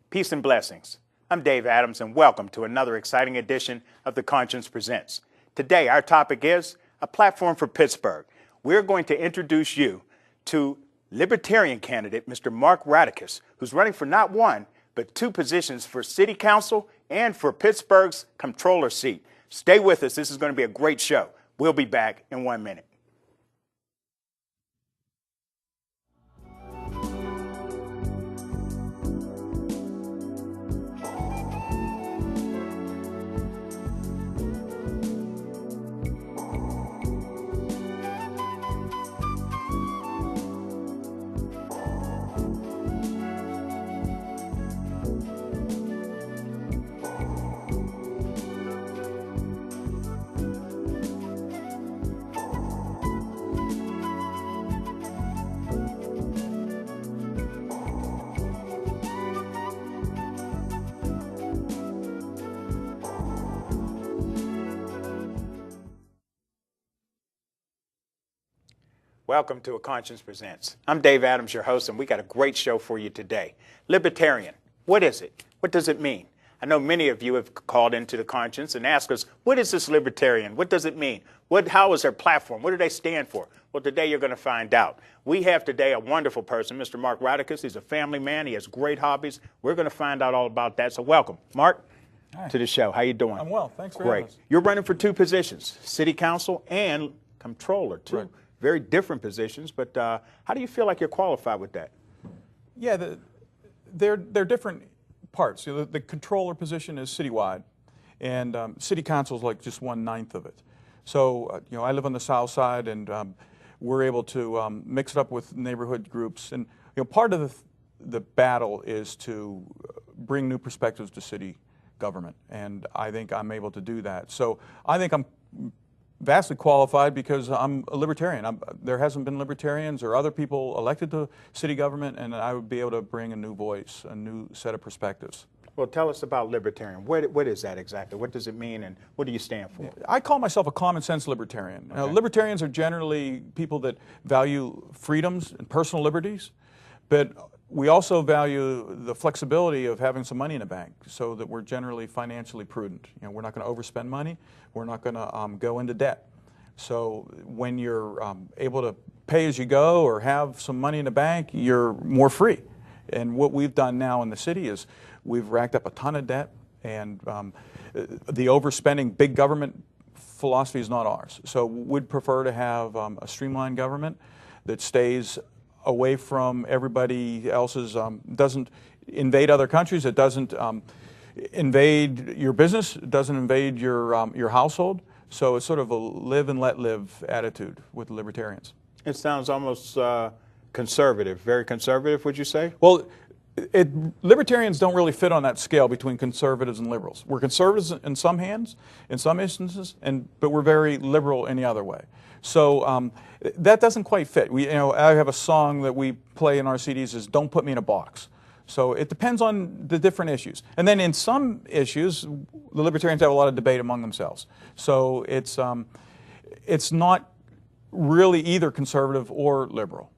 Peace and blessings. I'm Dave Adams, and welcome to another exciting edition of The Conscience Presents. Today, our topic is a platform for Pittsburgh. We're going to introduce you to Libertarian candidate Mr. Mark Rauterkus, who's running for not one, but two positions for City Council and for Pittsburgh's Comptroller seat. Stay with us. This is going to be a great show. We'll be back in 1 minute. Welcome to A Conscience Presents. I'm Dave Adams, your host, and we got a great show for you today. Libertarian, what is it? What does it mean? I know many of you have called into The Conscience and asked us, what is this libertarian? What does it mean? How is their platform? What do they stand for? Well, today you're going to find out. We have today a wonderful person, Mr. Mark Rauterkus. He's a family man. He has great hobbies. We're going to find out all about that. So welcome, Mark, to the show. How you doing? I'm well. Thanks for having us. You're running for two positions, City Council and Comptroller, too. Right. Very different positions, but how do you feel like you're qualified with that? Yeah, they're different parts. You know, the controller position is citywide, and city council is like just 1/9 of it. So, I live on the south side, and we're able to mix it up with neighborhood groups. And part of the battle is to bring new perspectives to city government, and I think I'm able to do that. So I think I'm vastly qualified because I'm a libertarian. There hasn't been libertarians or other people elected to city government, and I would be able to bring a new voice, a new set of perspectives. Well, tell us about libertarian. What is that exactly? What does it mean, and what do you stand for? I call myself a common sense libertarian. Okay. Libertarians are generally people that value freedoms and personal liberties, but we also value the flexibility of having some money in the bank so that we're generally financially prudent. We're not going to overspend money. We're not going to go into debt. So when you're able to pay as you go or have some money in the bank, you're more free. And what we've done now in the city is we've racked up a ton of debt, and the overspending big government philosophy is not ours. So we'd prefer to have a streamlined government that stays away from everybody else's, doesn't invade other countries, it doesn't invade your business, it doesn't invade your household. So it's sort of a live and let live attitude with the libertarians. It sounds almost conservative, very conservative, would you say? Well, libertarians don't really fit on that scale between conservatives and liberals. We're conservatives in some hands, in some instances, but we're very liberal in the other way. So that doesn't quite fit. I have a song that we play in our CDs is "Don't Put Me in a Box." So it depends on the different issues. And then in some issues, the libertarians have a lot of debate among themselves. So it's not really either conservative or liberal.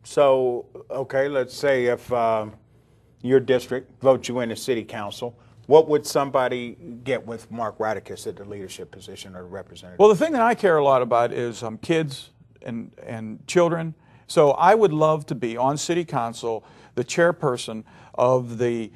So, okay, let's say if your district votes you into city council, what would somebody get with Mark Rauterkus at the leadership position or representative? Well, the thing that I care a lot about is kids and children. So I would love to be on city council, the chairperson of the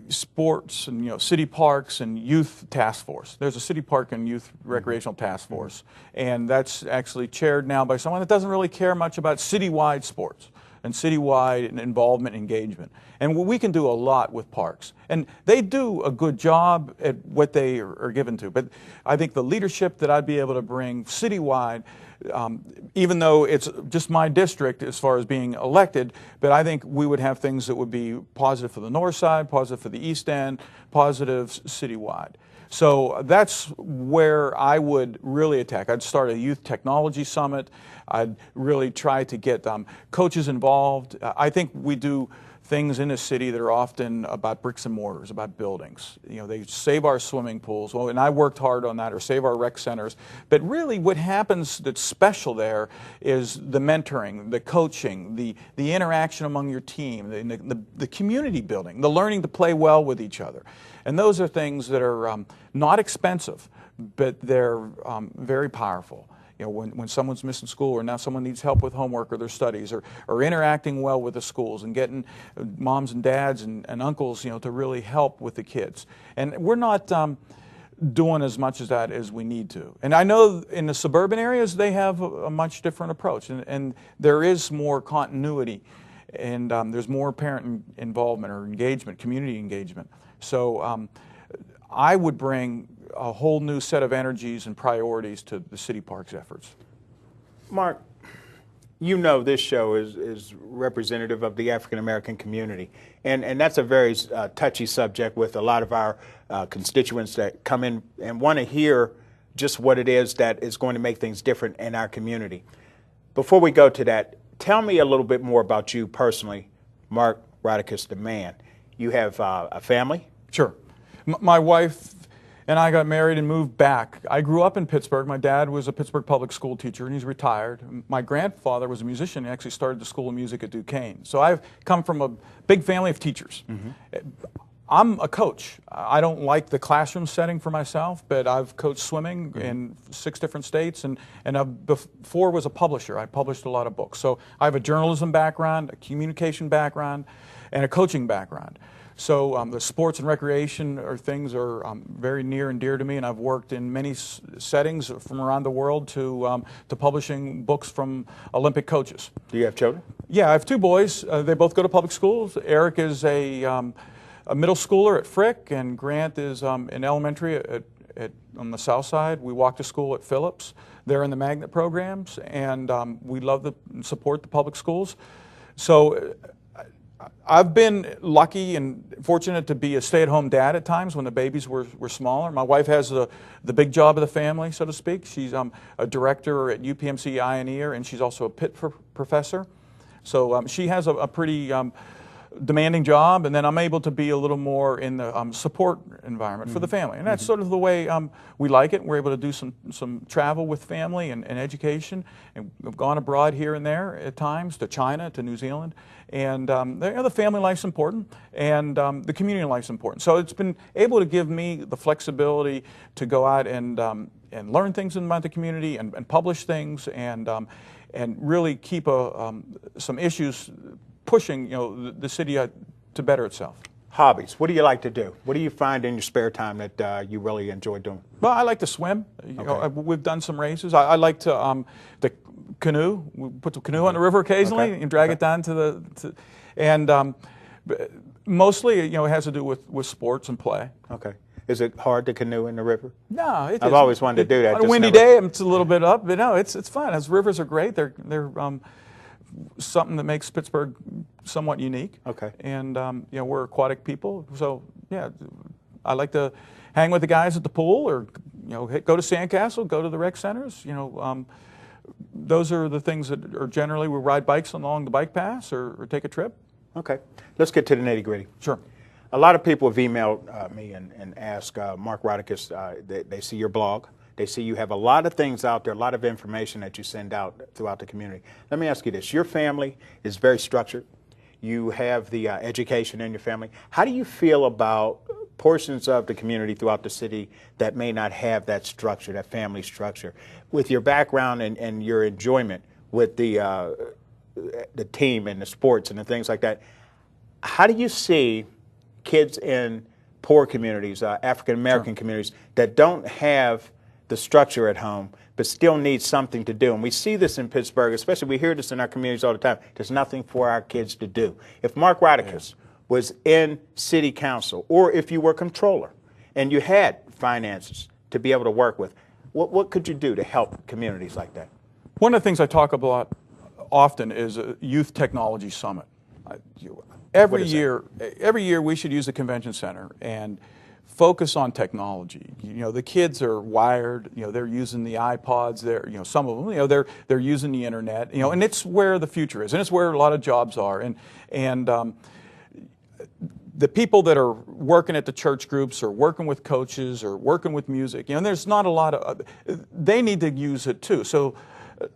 sports and city parks and youth task force. There's a city park and youth recreational task force, and that's actually chaired now by someone that doesn't really care much about citywide sports and citywide involvement, engagement. And we can do a lot with parks. And they do a good job at what they are given to. But I think the leadership that I'd be able to bring citywide, even though it's just my district as far as being elected, but I think we would have things that would be positive for the north side, positive for the east end, positive citywide. So that's where I would really attack. I'd start a youth technology summit. I'd really try to get coaches involved. I think we do things in the city that are often about bricks and mortars, about buildings. You know, they save our swimming pools, well, and I worked hard on that, or save our rec centers. But really what happens that's special there is the mentoring, the coaching, the interaction among your team, the community building, the learning to play well with each other. And those are things that are not expensive, but they're very powerful. You know, when someone's missing school, or now someone needs help with homework or their studies, or interacting well with the schools and getting moms and dads and uncles, you know, to really help with the kids. And we're not doing as much as that as we need to. And I know in the suburban areas they have a much different approach, and there is more continuity, and there's more parent involvement or engagement, community engagement. So I would bring a whole new set of energies and priorities to the city parks efforts. Mark, you know this show is representative of the African American community, and that's a very touchy subject with a lot of our constituents that come in and want to hear just what it is that is going to make things different in our community. Before we go to that, tell me a little bit more about you personally, Mark Rauterkus, the man. You have a family? Sure. My wife and I got married and moved back. I grew up in Pittsburgh. My dad was a Pittsburgh public school teacher, and he's retired. My grandfather was a musician. He actually started the School of Music at Duquesne. So I've come from a big family of teachers. Mm-hmm. I'm a coach. I don't like the classroom setting for myself, but I've coached swimming in 6 different states, and before was a publisher. I published a lot of books. So I have a journalism background, a communication background, and a coaching background. So the sports and recreation things are very near and dear to me, and I've worked in many settings from around the world to publishing books from Olympic coaches. Do you have children? Yeah, I have 2 boys. They both go to public schools. Eric is a middle schooler at Frick, and Grant is in elementary on the south side. We walk to school at Phillips. They're in the magnet programs, and we love and support the public schools. So I've been lucky and fortunate to be a stay-at-home dad at times when the babies were smaller. My wife has the big job of the family, so to speak. She's a director at UPMC Ioneer, and she's also a Pitt professor. So she has a pretty demanding job, and then I'm able to be a little more in the support environment for the family. And that's sort of the way we like it. We're able to do some travel with family and education, and we've gone abroad here and there at times, to China, to New Zealand. And the family life's important, and the community life's important. So it's been able to give me the flexibility to go out and learn things about the community, and publish things, and really keep some issues pushing, the city to better itself. Hobbies. What do you like to do? What do you find in your spare time that you really enjoy doing? Well, I like to swim. We've done some races. I like to the canoe. We put the canoe on the river occasionally and drag it down and mostly, it has to do with sports and play. Okay. Is it hard to canoe in the river? No, I've always wanted to do that. On a windy day, it's a little bit up, but no, it's fun. As rivers are great. They're something that makes Pittsburgh somewhat unique. Okay. And we're aquatic people, so yeah, I like to hang with the guys at the pool, or go to Sandcastle, go to the rec centers. Those are the things that are generally, we ride bikes along the bike paths, or take a trip. Okay. Let's get to the nitty-gritty. Sure. A lot of people have emailed me and asked Mark Rauterkus. They see your blog. They see you have a lot of things out there, a lot of information that you send out throughout the community. Let me ask you this. Your family is very structured. You have the education in your family. How do you feel about portions of the community throughout the city that may not have that structure, that family structure? With your background and your enjoyment with the team and the sports and the things like that, how do you see kids in poor communities, African-American communities, that don't have the structure at home, but still need something to do? And we see this in Pittsburgh, especially we hear this in our communities all the time. There's nothing for our kids to do. If Mark Rauterkus was in city council, or if you were controller and you had finances to be able to work with, what could you do to help communities like that? One of the things I talk about often is a youth technology summit. Every year we should use the convention center and focus on technology. The kids are wired. They're using the iPods. Some of them. They're using the internet. And it's where the future is, and it's where a lot of jobs are. And the people that are working at the church groups or working with coaches or working with music, and there's not a lot of, they need to use it too. So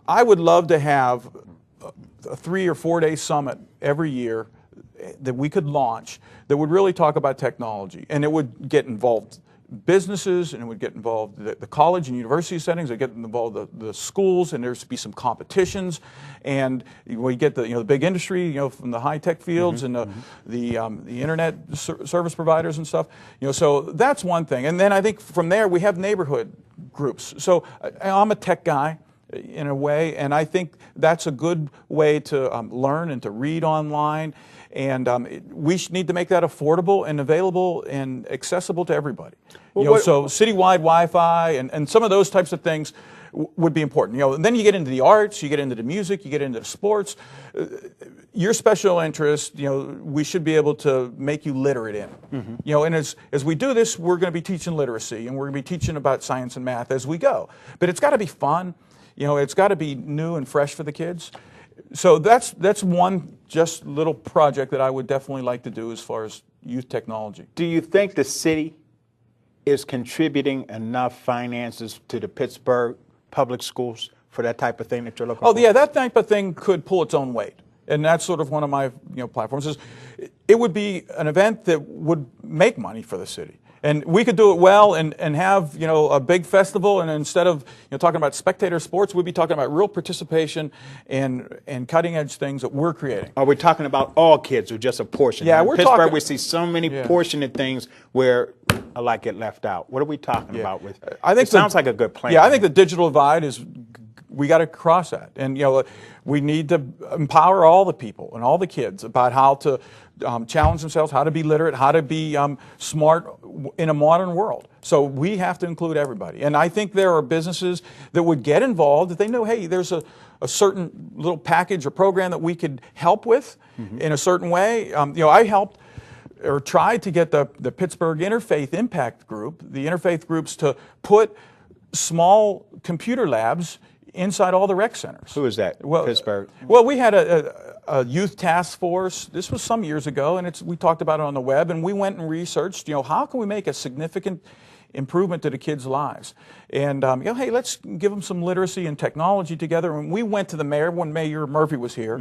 I would love to have a 3 or 4 day summit every year that we could launch that would really talk about technology, and it would get involved businesses, and it would get involved the college and university settings, it would get involved the schools, and there's be some competitions, and we get the big industry, from the high tech fields and the internet service providers and stuff, so that's one thing. And then I think from there we have neighborhood groups. So I'm a tech guy in a way, and I think that's a good way to learn and to read online. And we need to make that affordable and available and accessible to everybody. So citywide Wi-Fi and some of those types of things would be important. And then you get into the arts, you get into the music, you get into the sports. Your special interest, we should be able to make you literate in. And as we do this, we're going to be teaching literacy, and we're going to be teaching about science and math as we go. But it's got to be fun. It's got to be new and fresh for the kids. So that's one just little project that I would definitely like to do as far as youth technology. Do you think the city is contributing enough finances to the Pittsburgh public schools for that type of thing that you're looking for? Oh, yeah, that type of thing could pull its own weight. And that's sort of one of my platforms. Is it would be an event that would make money for the city. And we could do it well and have, a big festival, and instead of, talking about spectator sports, we'd be talking about real participation and cutting edge things that we're creating. Are we talking about all kids or just a portion? Yeah, in Pittsburgh, we see so many portioned things where I like it left out. What are we talking about with? I think it sounds like a good plan. Yeah, I think the digital divide is, we got to cross that. And, we need to empower all the people and all the kids about how to challenge themselves, how to be literate, how to be smart in a modern world. So we have to include everybody. And I think there are businesses that would get involved if they know, hey, there's a certain little package or program that we could help with in a certain way. I helped or tried to get the Pittsburgh Interfaith Impact Group, the interfaith groups, to put small computer labs inside all the rec centers. Who is that? Well, Pittsburgh. Well, we had a youth task force. This was some years ago, and we talked about it on the web, and we went and researched, how can we make a significant improvement to the kids' lives? And, hey, let's give them some literacy and technology together. And we went to the mayor when Mayor Murphy was here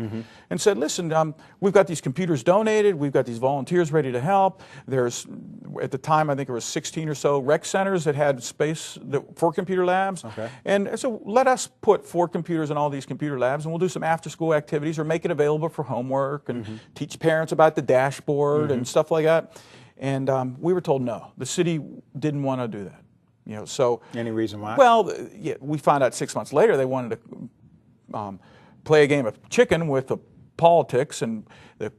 and said, listen, we've got these computers donated. We've got these volunteers ready to help. There's, at the time, I think there was 16 or so rec centers that had space for computer labs. Okay. And so let us put 4 computers in all these computer labs, and we'll do some after-school activities or make it available for homework and teach parents about the dashboard and stuff like that. And we were told no. The city didn't want to do that. So any reason why? Well, yeah, we found out 6 months later they wanted to play a game of chicken with the politics, and the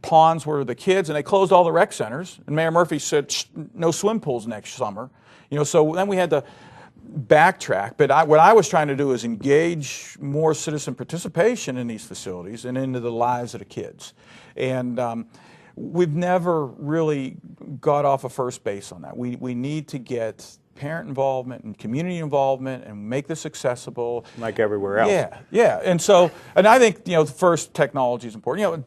pawns were the kids, and they closed all the rec centers. And Mayor Murphy said, no swim pools next summer. So then we had to backtrack. But what I was trying to do is engage more citizen participation in these facilities and into the lives of the kids. And we've never really got off of first base on that. We need to get parent involvement and community involvement and make this accessible. Like everywhere else. Yeah. And I think, first, technology is important.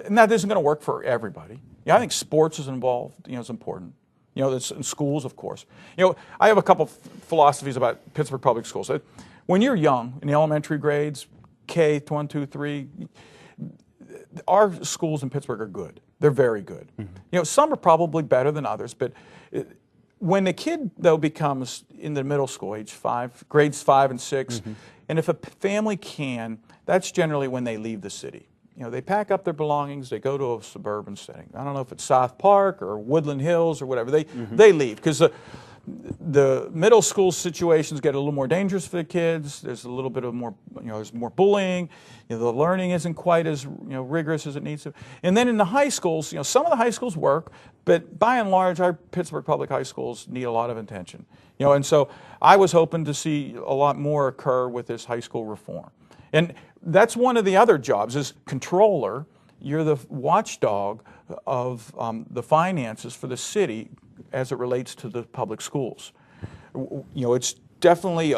And that isn't going to work for everybody. I think sports is involved, is important. That's in schools, of course. I have a couple philosophies about Pittsburgh public schools. When you're young, in the elementary grades, K, 1, 2, 3, our schools in Pittsburgh are good. They're very good. Some are probably better than others, but when the kid, though, becomes in the middle school, age 5, grades 5 and 6, and if a family can, that's generally when they leave the city. They pack up their belongings, they go to a suburban setting. I don't know if it's South Park or Woodland Hills or whatever. They leave because the middle school situations get a little more dangerous for the kids. There's a little bit of more, there's more bullying. The learning isn't quite as rigorous as it needs to. And then in the high schools, some of the high schools work, but by and large, our Pittsburgh public high schools need a lot of attention. And so I was hoping to see a lot more occur with this high school reform. And that's one of the other jobs is controller. You're the watchdog of the finances for the city as it relates to the public schools. It's definitely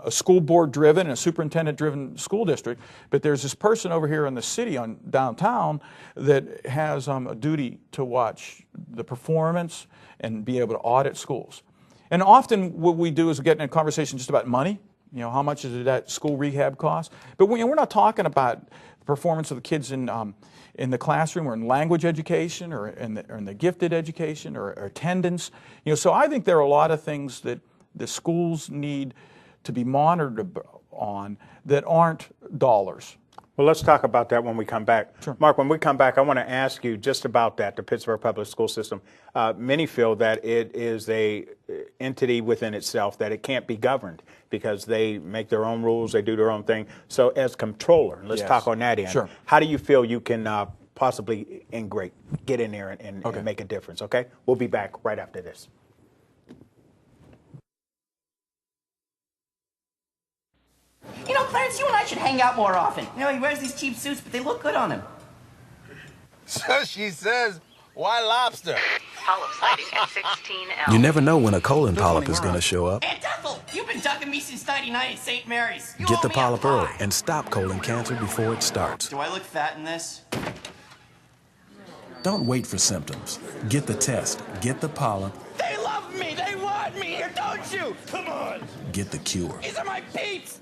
a school board driven and a superintendent driven school district, but there's this person over here in the city on downtown that has a duty to watch the performance and be able to audit schools. And often what we do is get in a conversation just about money. You know, how much does that school rehab cost? But we're not talking about the performance of the kids in the classroom or in language education or in the gifted education or attendance. You know, so I think there are a lot of things that the schools need to be monitored on that aren't dollars. Well, let's talk about that when we come back. Sure. Mark, when we come back, I want to ask you just about that, the Pittsburgh public school system. Many feel that it is a entity within itself, that it can't be governed because they make their own rules, they do their own thing. So as comptroller, let's talk on that end. Sure. How do you feel you can possibly get in there and make a difference, okay? We'll be back right after this. You know, Clarence, you and I should hang out more often. You know, he wears these cheap suits, but they look good on him. So she says, why lobster? Polyp sighting at 16L. You never know when a colon polyp is going to show up. Aunt Ethel, you've been ducking me since '99 at St. Mary's. You Get owe the me a polyp early pie. and stop colon cancer before it starts. Do I look fat in this? Don't wait for symptoms. Get the test. Get the polyp. They love me. They want me here, don't you? Come on. Get the cure. These are my peeps.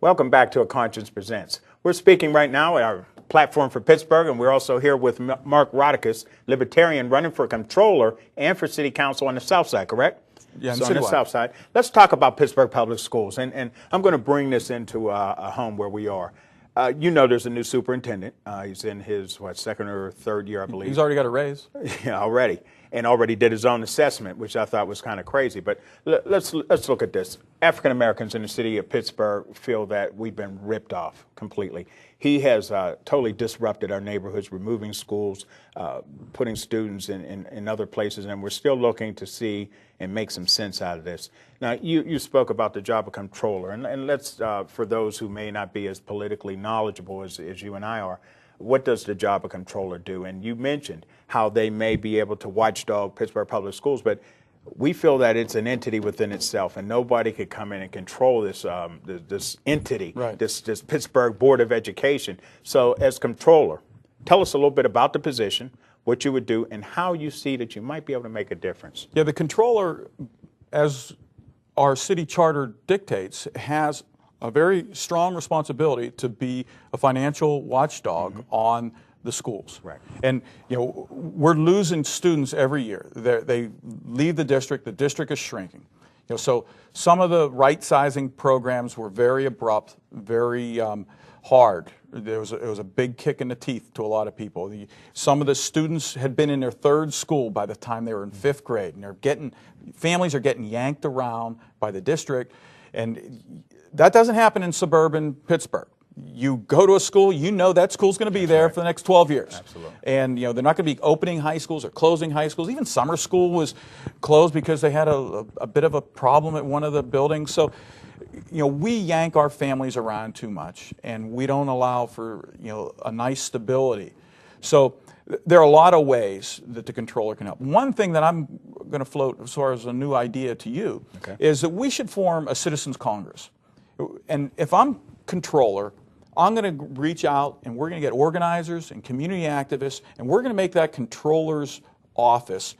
Welcome back to A Conscience Presents. We're speaking right now at our platform for Pittsburgh, and we're also here with Mark Rauterkus, Libertarian, running for controller and for city council on the south side, correct? Yeah, so on the south side. Let's talk about Pittsburgh Public Schools, and I'm going to bring this into a home where we are. You know there's a new superintendent. He's in his, second or third year, I believe. He's already got a raise. Yeah, already. And already did his own assessment, which I thought was kind of crazy. But let's look at this. African Americans in the city of Pittsburgh feel that we've been ripped off completely. He has totally disrupted our neighborhoods, removing schools, putting students in other places, and we're still looking to see and make some sense out of this. Now, you spoke about the job of controller, and let's, for those who may not be as politically knowledgeable as you and I are, what does the job of controller do? And you mentioned how they may be able to watchdog Pittsburgh Public Schools, but we feel that it's an entity within itself, and nobody could come in and control this this entity, right. this Pittsburgh Board of Education. So as controller, tell us a little bit about the position, what you would do, and how you see that you might be able to make a difference. Yeah, the controller, as our city charter dictates, has a very strong responsibility to be a financial watchdog on the schools. Right. And you know, we're losing students every year. They leave the district is shrinking. You know, so some of the right-sizing programs were very abrupt, very hard. It was a big kick in the teeth to a lot of people. Some of the students had been in their third school by the time they were in fifth grade, and families are getting yanked around by the district, and that doesn't happen in suburban Pittsburgh. You go to a school, you know that school's going to be there for the next 12 years. Absolutely. And you know they're not going to be opening high schools or closing high schools. Even summer school was closed because they had a bit of a problem at one of the buildings. So, you know, we yank our families around too much, and we don't allow for, you know, a nice stability. So there are a lot of ways that the controller can help. One thing that I'm going to float as far as a new idea to you is that we should form a citizens Congress. And if I'm controller, I'm going to reach out and we're going to get organizers and community activists, and we're going to make that controller's office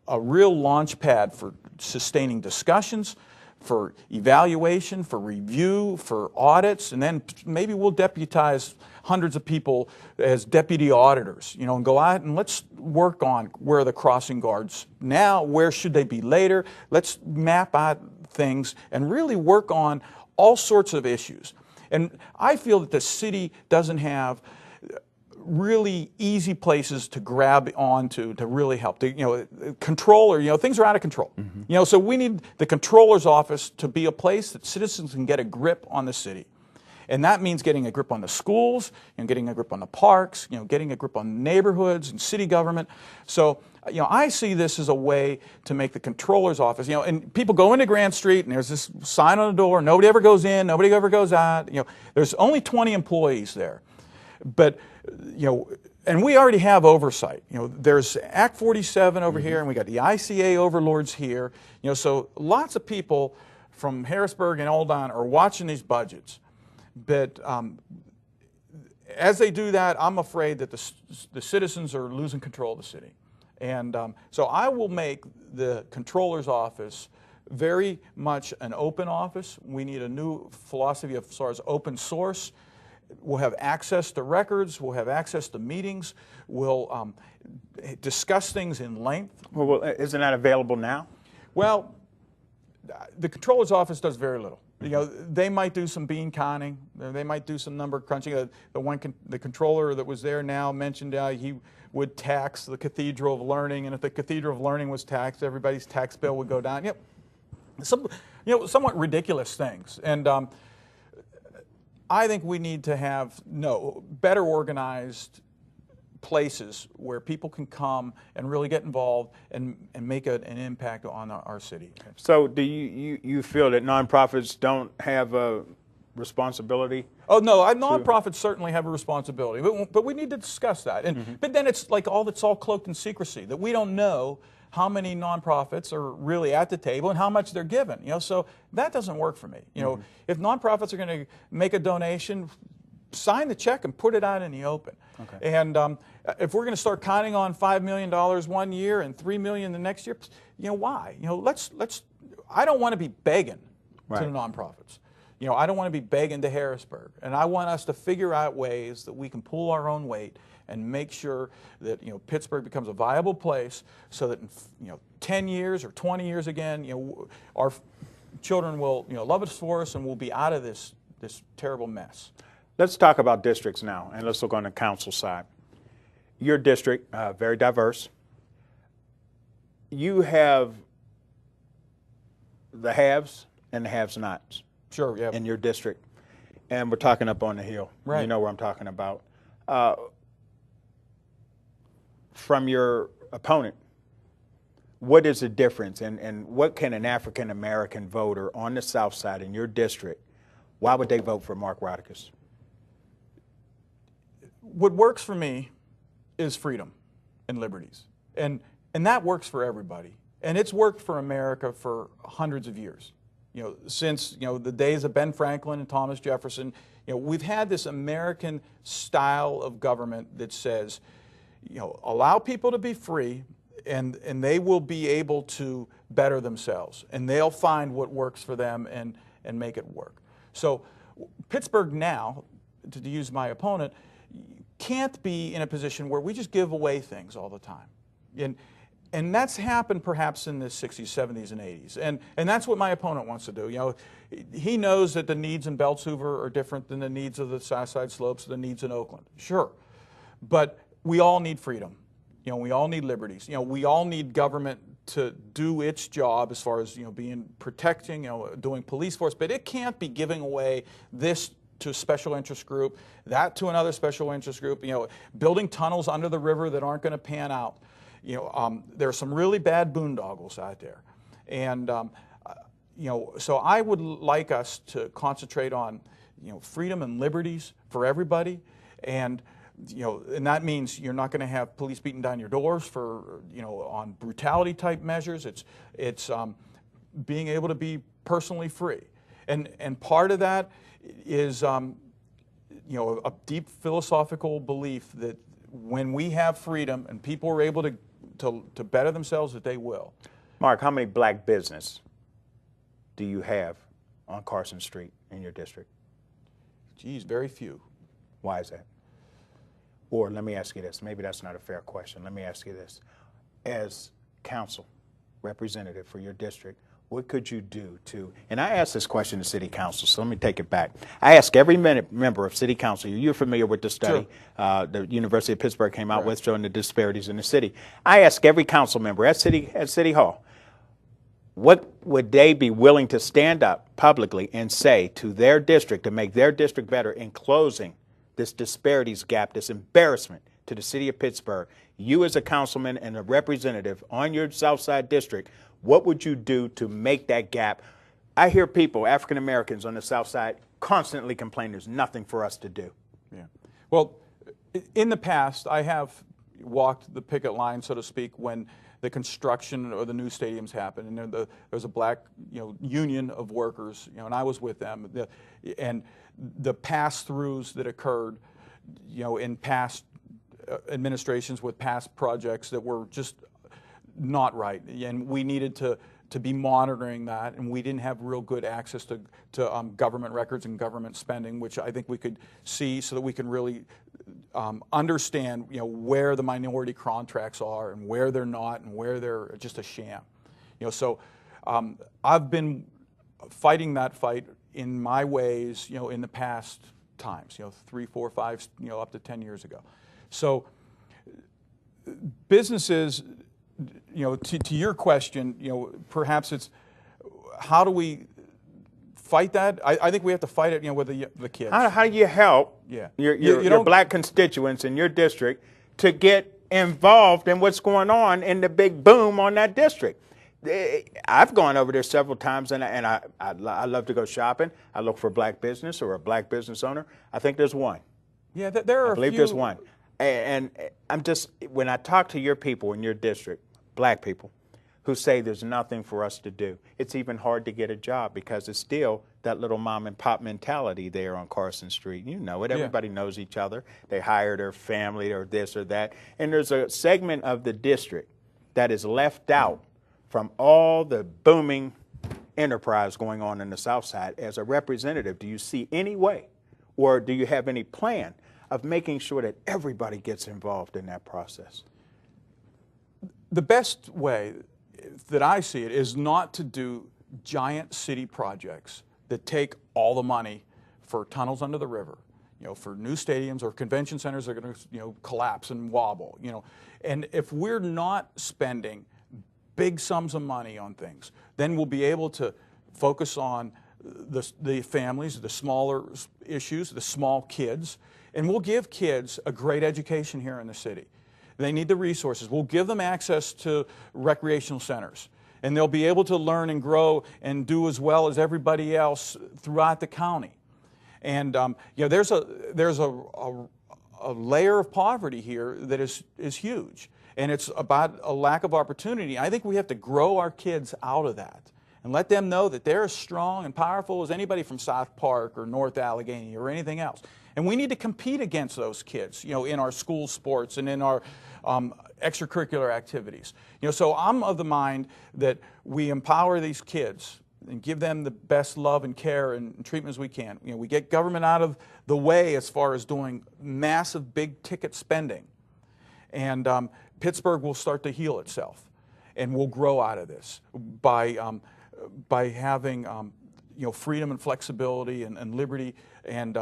a real launch pad for sustaining discussions, for evaluation, for review, for audits, and then maybe we'll deputize hundreds of people as deputy auditors, you know, and go out and let's work on where are the crossing guards now, where should they be later, let's map out things and really work on all sorts of issues. And I feel that the city doesn't have really easy places to grab onto to really help. You know, controller, you know, things are out of control. You know, so we need the controller's office to be a place that citizens can get a grip on the city. And that means getting a grip on the schools, you know, getting a grip on the parks, you know, getting a grip on neighborhoods and city government. So, you know, I see this as a way to make the controller's office, you know, and people go into Grand Street and there's this sign on the door, nobody ever goes in, nobody ever goes out, you know, there's only 20 employees there. But, and we already have oversight. There's Act 47 over here, and we got the ICA overlords here. So lots of people from Harrisburg and Oldon are watching these budgets. But as they do that, I'm afraid that the citizens are losing control of the city. And so I will make the controller's office very much an open office. We need a new philosophy as far as open source. We'll have access to records. We'll have access to meetings. We'll discuss things in length. Well, isn't that available now? Well, the controller's office does very little. They might do some bean conning. They might do some number crunching. The controller that was there now mentioned he would tax the Cathedral of Learning, and if the Cathedral of Learning was taxed, everybody's tax bill would go down. Somewhat ridiculous things. And I think we need to have better organized places where people can come and really get involved and make an impact on our city. So do you feel that nonprofits don't have a responsibility? Oh, no, nonprofits certainly have a responsibility, but we need to discuss that. And But then it's like it's all cloaked in secrecy, that we don't know how many nonprofits are really at the table and how much they're given. So that doesn't work for me. If nonprofits are going to make a donation, sign the check and put it out in the open. Okay. And if we're going to start counting on $5 million one year and $3 million the next year, why? I don't want to be begging to the nonprofits. I don't want to be begging to Harrisburg, and I want us to figure out ways that we can pull our own weight and make sure that Pittsburgh becomes a viable place, so that in 10 years or 20 years again, our children will love us for us, and we'll be out of this terrible mess. Let's talk about districts now, and let's look on the council side. Your district, very diverse. You have the haves and the have-nots. Sure, yeah. In your district, and we're talking up on the hill. Right. You know where I'm talking about. From your opponent, what is the difference, and what can an African-American voter on the south side in your district, why would they vote for Mark Rauterkus? What works for me is freedom and liberties, and that works for everybody, and it's worked for America for hundreds of years. Since the days of Ben Franklin and Thomas Jefferson, we've had this American style of government that says, allow people to be free, and they will be able to better themselves, and they'll find what works for them and make it work. So Pittsburgh now, to use my opponent, can't be in a position where we just give away things all the time. And that's happened perhaps in the 60s, 70s, and 80s. And that's what my opponent wants to do. He knows that the needs in Belts Hoover are different than the needs of the Southside Slopes, or the needs in Oakland. Sure. But we all need freedom. We all need liberties. We all need government to do its job as far as, being protecting, doing police force. But it can't be giving away this to a special interest group, that to another special interest group, building tunnels under the river that aren't going to pan out. There are some really bad boondoggles out there. And, so I would like us to concentrate on, freedom and liberties for everybody. And, and that means you're not going to have police beating down your doors for, on brutality type measures. It's being able to be personally free. And part of that is, a deep philosophical belief that when we have freedom and people are able to better themselves, that they will. Mark, how many black business do you have on Carson Street in your district? Geez, very few. Why is that? Or let me ask you this. Maybe that's not a fair question. Let me ask you this. As council representative for your district, what could you do to, and I asked this question to City Council, so let me take it back. I ask every member of City Council, you're familiar with the study the University of Pittsburgh came out with showing the disparities in the city. I ask every council member at City Hall, what would they be willing to stand up publicly and say to their district to make their district better in closing this disparities gap, this embarrassment to the city of Pittsburgh? You as a councilman and a representative on your South Side district, what would you do to make that gap? I hear people, African Americans on the South Side, constantly complain there's nothing for us to do. Yeah. Well, In the past, I have walked the picket line, so to speak, when the construction or the new stadiums happened, and there was a black, union of workers, and I was with them, and the pass-throughs that occurred, in past administrations with past projects that were just not right, and we needed to be monitoring that, and we didn't have real good access to government records and government spending, which I think we could see so that we can really understand, where the minority contracts are and where they're not and where they're just a sham. So I've been fighting that fight in my ways, in the past times, 3, 4, 5, up to 10 years ago. So businesses, to your question, perhaps it's how do we fight that? I think we have to fight it, with the kids. How do you help your black constituents in your district to get involved in what's going on in the big boom on that district? I've gone over there several times, and I love to go shopping. I look for a black business or a black business owner. I think there's one. Yeah, there are. I believe there's one. And I'm just, when I talk to your people in your district, black people, who say there's nothing for us to do, it's even hard to get a job because it's still that little mom and pop mentality there on Carson Street. You know it. Everybody knows each other. They hire their family or this or that. And there's a segment of the district that is left out from all the booming enterprise going on in the South Side. As a representative, do you see any way, or do you have any plan of making sure that everybody gets involved in that process? The best way that I see it is not to do giant city projects that take all the money for tunnels under the river, for new stadiums or convention centers that are going to, collapse and wobble, And if we're not spending big sums of money on things, then we'll be able to focus on the families, the smaller issues, the small kids, and we'll give kids a great education here in the city. They need the resources. We'll give them access to recreational centers, and they'll be able to learn and grow and do as well as everybody else throughout the county. And there's a layer of poverty here that is huge, and it's about a lack of opportunity. I think we have to grow our kids out of that and let them know that they're as strong and powerful as anybody from South Park or North Allegheny or anything else. And we need to compete against those kids, in our school sports and in our extracurricular activities. So I'm of the mind that we empower these kids and give them the best love and care and treatment as we can. We get government out of the way as far as doing massive big ticket spending. And Pittsburgh will start to heal itself, and we'll grow out of this by having freedom and flexibility and liberty, and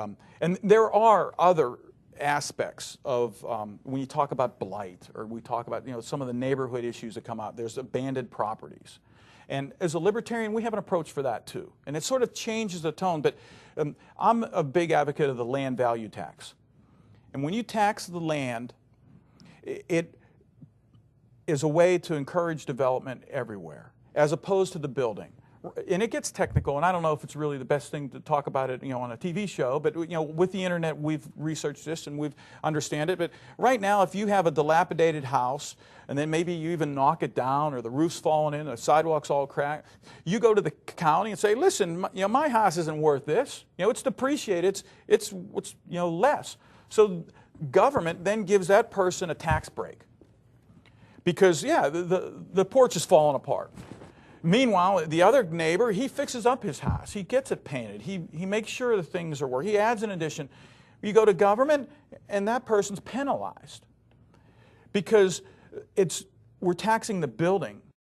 there are other aspects of when you talk about blight, or we talk about some of the neighborhood issues that come out. There's abandoned properties, and as a libertarian, we have an approach for that too, and it sort of changes the tone. But I'm a big advocate of the land value tax, and when you tax the land, it is a way to encourage development everywhere, as opposed to the building. And it gets technical, and I don't know if it's really the best thing to talk about it, on a TV show, but with the internet, we've researched this and we've understand it. But right now, if you have a dilapidated house, and then maybe you even knock it down, or the roof's falling in, the sidewalk's all cracked, you go to the county and say, listen, my house isn't worth this. It's depreciated. It's less. So government then gives that person a tax break, because the porch is falling apart. Meanwhile, the other neighbor, he fixes up his house. He gets it painted. He makes sure the things are working. He adds an addition. You go to government, and that person's penalized, because we're taxing the building